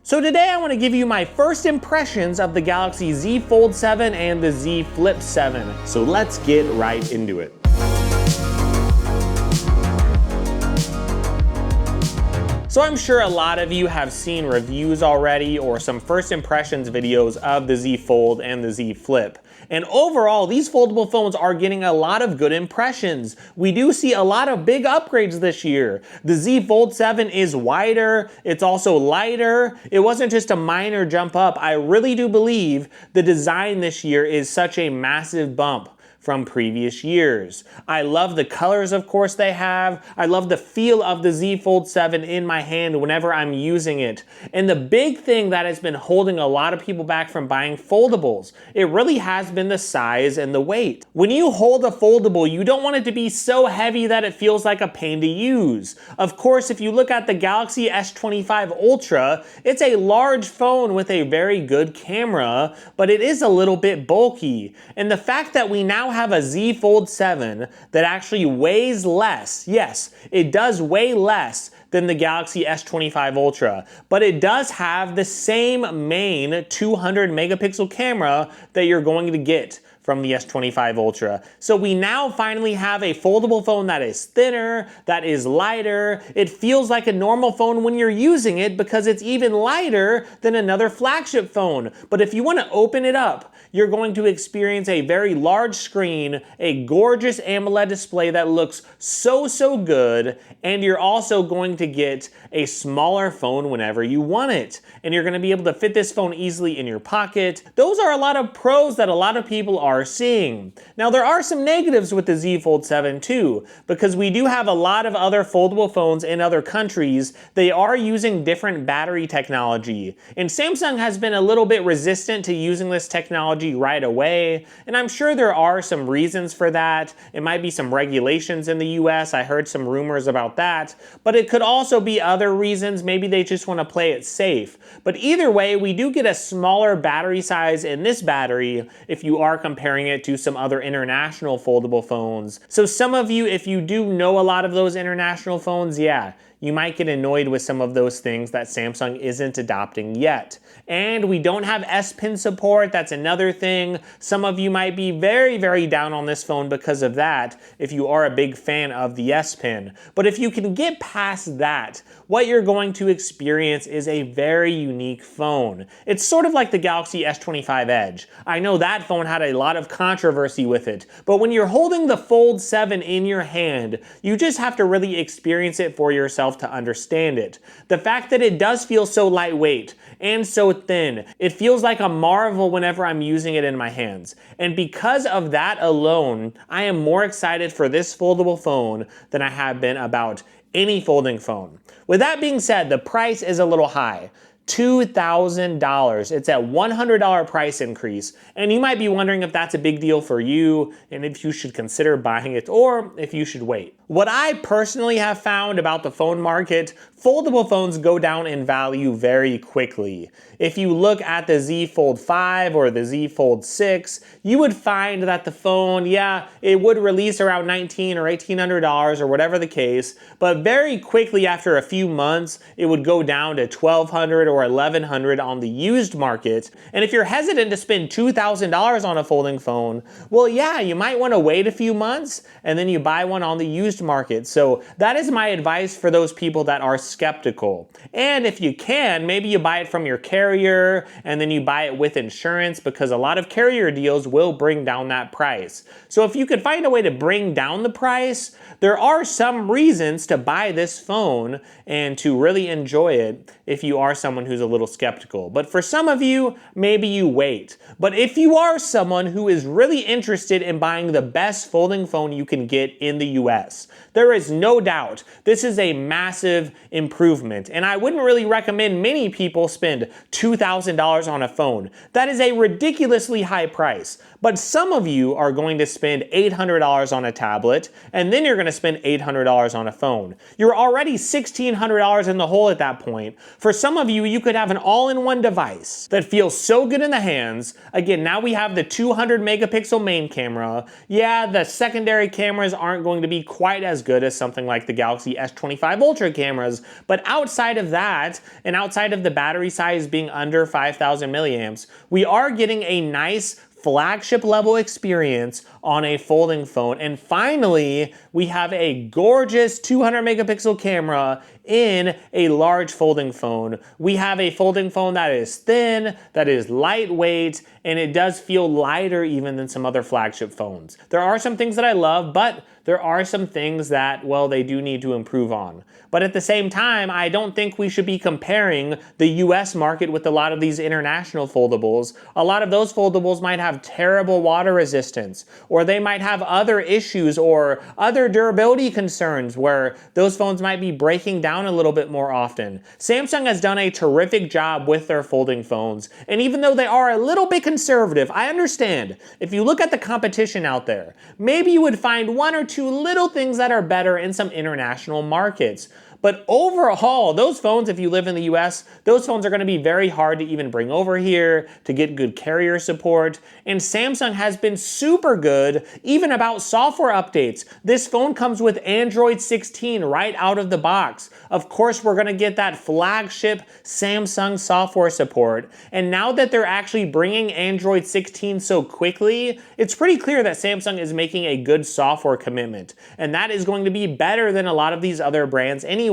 So today I want to give you my first impressions of the Galaxy Z Fold 7 and the Z Flip 7. So let's get right into it. So I'm sure a lot of you have seen reviews already or some first impressions videos of the Z Fold and the Z Flip. And overall, these foldable phones are getting a lot of good impressions. We do see a lot of big upgrades this year. The Z Fold 7 is wider, it's also lighter. It wasn't just a minor jump up. I really do believe the design this year is such a massive bump from previous years. I love the colors, of course, they have. I love the feel of the Z Fold 7 in my hand whenever I'm using it. And the big thing that has been holding a lot of people back from buying foldables, it really has been the size and the weight. When you hold a foldable, you don't want it to be so heavy that it feels like a pain to use. Of course, if you look at the Galaxy S25 Ultra, it's a large phone with a very good camera, but it is a little bit bulky. And the fact that we now have a Z Fold 7 that actually weighs less. Yes, it does weigh less than the Galaxy S25 Ultra, but it does have the same main 200 megapixel camera that you're going to get from the S25 Ultra. So we now finally have a foldable phone that is thinner, that is lighter. It feels like a normal phone when you're using it because it's even lighter than another flagship phone. But if you want to open it up, you're going to experience a very large screen, a gorgeous AMOLED display that looks so good, and you're also going to get a smaller phone whenever you want it. And you're going to be able to fit this phone easily in your pocket. Those are a lot of pros that a lot of people are seeing. Now there are some negatives with the Z Fold 7 too, because we do have a lot of other foldable phones in other countries. They are using different battery technology, and Samsung has been a little bit resistant to using this technology right away, and I'm sure there are some reasons for that. It might be some regulations in the US, I heard some rumors about that, but it could also be other reasons. Maybe they just want to play it safe. But either way, we do get a smaller battery size in this battery if you are comparing it to some other international foldable phones. So some of you, if you do know a lot of those international phones, yeah, you might get annoyed with some of those things that Samsung isn't adopting yet. And we don't have S Pen support, that's another thing. Some of you might be very down on this phone because of that, if you are a big fan of the S Pen. But if you can get past that, what you're going to experience is a very unique phone. It's sort of like the Galaxy S25 Edge. I know that phone had a lot of controversy with it, but when you're holding the Fold 7 in your hand, you just have to really experience it for yourself to understand it. The fact that it does feel so lightweight and so thin, it feels like a marvel whenever I'm using it in my hands. And because of that alone, I am more excited for this foldable phone than I have been about any folding phone. With that being said, the price is a little high. $2,000. It's a $100 price increase, and you might be wondering if that's a big deal for you and if you should consider buying it or if you should wait. What I personally have found about the phone market, foldable phones go down in value very quickly. If you look at the Z Fold 5 or the Z Fold 6, you would find that the phone, yeah, it would release around $1,900 or $1,800 or whatever the case, but very quickly after a few months, it would go down to $1,200 or $1,100 on the used market. And if you're hesitant to spend $2,000 on a folding phone, well, yeah, you might want to wait a few months and then you buy one on the used market. So that is my advice for those people that are skeptical. And if you can, maybe you buy it from your carrier and then you buy it with insurance, because a lot of carrier deals will bring down that price. So if you could find a way to bring down the price, there are some reasons to buy this phone and to really enjoy it if you are someone who's a little skeptical. But for some of you, maybe you wait. But if you are someone who is really interested in buying the best folding phone you can get in the US, there is no doubt this is a massive improvement. And I wouldn't really recommend many people spend $2,000 on a phone. That is a ridiculously high price. But some of you are going to spend $800 on a tablet, and then you're going to spend $800 on a phone. You're already $1,600 in the hole at that point. For some of you, you could have an all-in-one device that feels so good in the hands. Again, now we have the 200 megapixel main camera. Yeah, the secondary cameras aren't going to be quite as good as something like the Galaxy S25 Ultra cameras, but outside of that, and outside of the battery size being under 5,000 milliamps, we are getting a nice flagship level experience on a folding phone. And finally, we have a gorgeous 200 megapixel camera in a large folding phone. We have a folding phone that is thin, that is lightweight, and it does feel lighter even than some other flagship phones. There are some things that I love, but there are some things that, well, they do need to improve on. But at the same time, I don't think we should be comparing the US market with a lot of these international foldables. A lot of those foldables might have terrible water resistance, or they might have other issues or other durability concerns where those phones might be breaking down a little bit more often. Samsung has done a terrific job with their folding phones, and even though they are a little bit conservative, I understand. If you look at the competition out there, maybe you would find one or two little things that are better in some international markets. But overall, those phones, if you live in the US, those phones are going to be very hard to even bring over here, to get good carrier support. And Samsung has been super good, even about software updates. This phone comes with Android 16 right out of the box. Of course, we're going to get that flagship Samsung software support. And now that they're actually bringing Android 16 so quickly, it's pretty clear that Samsung is making a good software commitment. And that is going to be better than a lot of these other brands anyway.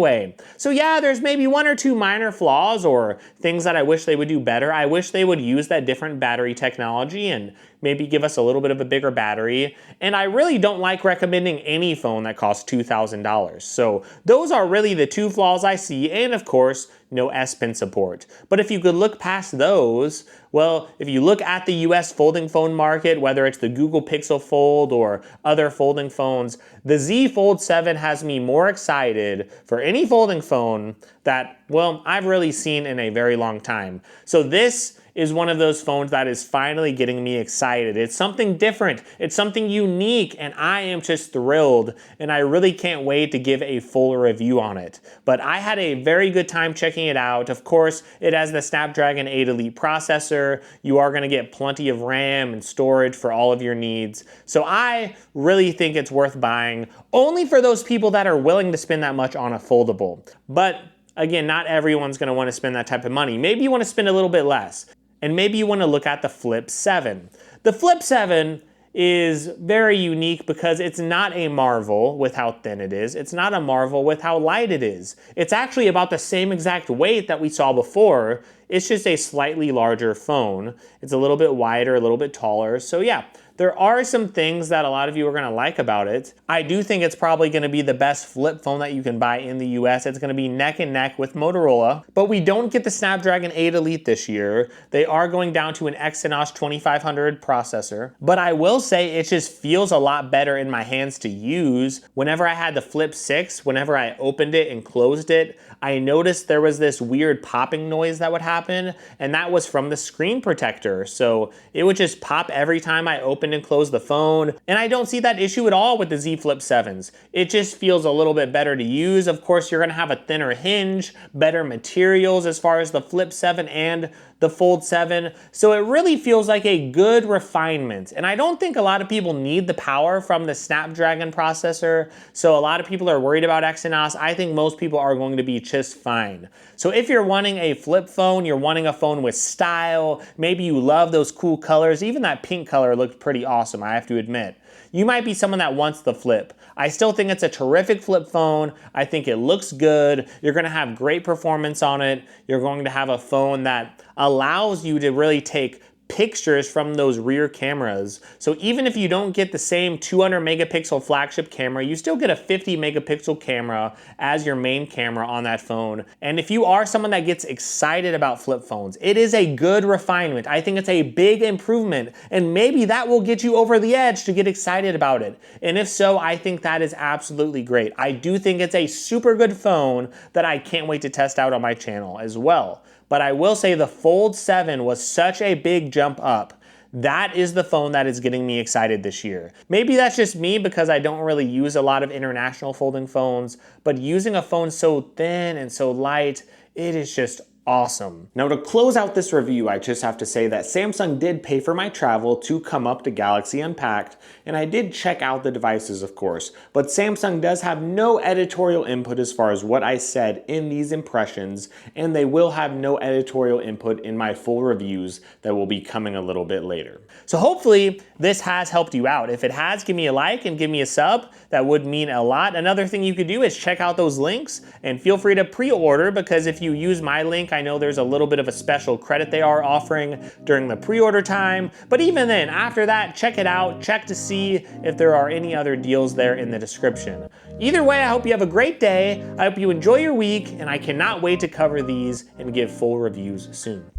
So yeah, there's maybe one or two minor flaws or things that I wish they would do better. I wish they would use that different battery technology and maybe give us a little bit of a bigger battery. And I really don't like recommending any phone that costs $2,000. So those are really the two flaws I see, and of course, no S Pen support. But if you could look past those, well, if you look at the US folding phone market, whether it's the Google Pixel Fold or other folding phones, the Z Fold 7 has me more excited for any folding phone that, well, I've really seen in a very long time. So this is one of those phones that is finally getting me excited. It's something different, it's something unique, and I am just thrilled, and I really can't wait to give a full review on it. But I had a very good time checking it out. Of course, it has the Snapdragon 8 Elite processor. You are gonna get plenty of RAM and storage for all of your needs. So I really think it's worth buying, only for those people that are willing to spend that much on a foldable. But again, not everyone's gonna wanna spend that type of money. Maybe you wanna spend a little bit less. And maybe you want to look at the Flip 7. The Flip 7 is very unique because it's not a marvel with how thin it is. It's not a marvel with how light it is. It's actually about the same exact weight that we saw before. It's just a slightly larger phone. It's a little bit wider, a little bit taller. So yeah, there are some things that a lot of you are going to like about it. I do think it's probably going to be the best flip phone that you can buy in the US. It's going to be neck and neck with Motorola, but we don't get the Snapdragon 8 Elite this year. They are going down to an Exynos 2500 processor, but I will say it just feels a lot better in my hands to use. Whenever I had the Flip 6, whenever I opened it and closed it, I noticed there was this weird popping noise that would happen, and that was from the screen protector. So it would just pop every time I opened and closed the phone, and I don't see that issue at all with the Z Flip 7s. It just feels a little bit better to use. Of course, you're gonna have a thinner hinge, better materials as far as the Flip 7 and the Fold 7, so it really feels like a good refinement. And I don't think a lot of people need the power from the Snapdragon processor, so a lot of people are worried about Exynos. I think most people are going to be just fine. So if you're wanting a flip phone, you're wanting a phone with style, maybe you love those cool colors, even that pink color looked pretty awesome, I have to admit. You might be someone that wants the Flip. I still think it's a terrific flip phone. I think it looks good. You're gonna have great performance on it. You're going to have a phone that allows you to really take pictures from those rear cameras. So even if you don't get the same 200 megapixel flagship camera, you still get a 50 megapixel camera as your main camera on that phone. And if you are someone that gets excited about flip phones, it is a good refinement. I think it's a big improvement, and maybe that will get you over the edge to get excited about it. And if so, I think that is absolutely great. I do think it's a super good phone that I can't wait to test out on my channel as well. But I will say the Fold 7 was such a big jump up that is the phone that is getting me excited this year. Maybe that's just me because I don't really use a lot of international folding phones, but using a phone so thin and so light, it is just awesome. Now to close out this review, I just have to say that Samsung did pay for my travel to come up to Galaxy Unpacked, and I did check out the devices, of course, but Samsung does have no editorial input as far as what I said in these impressions, and they will have no editorial input in my full reviews that will be coming a little bit later. So hopefully this has helped you out. If it has, give me a like and give me a sub. That would mean a lot. Another thing you could do is check out those links and feel free to pre-order, because if you use my link, I know there's a little bit of a special credit they are offering during the pre-order time. But even then, after that, check it out. Check to see if there are any other deals there in the description. Either way, I hope you have a great day. I hope you enjoy your week, and I cannot wait to cover these and give full reviews soon.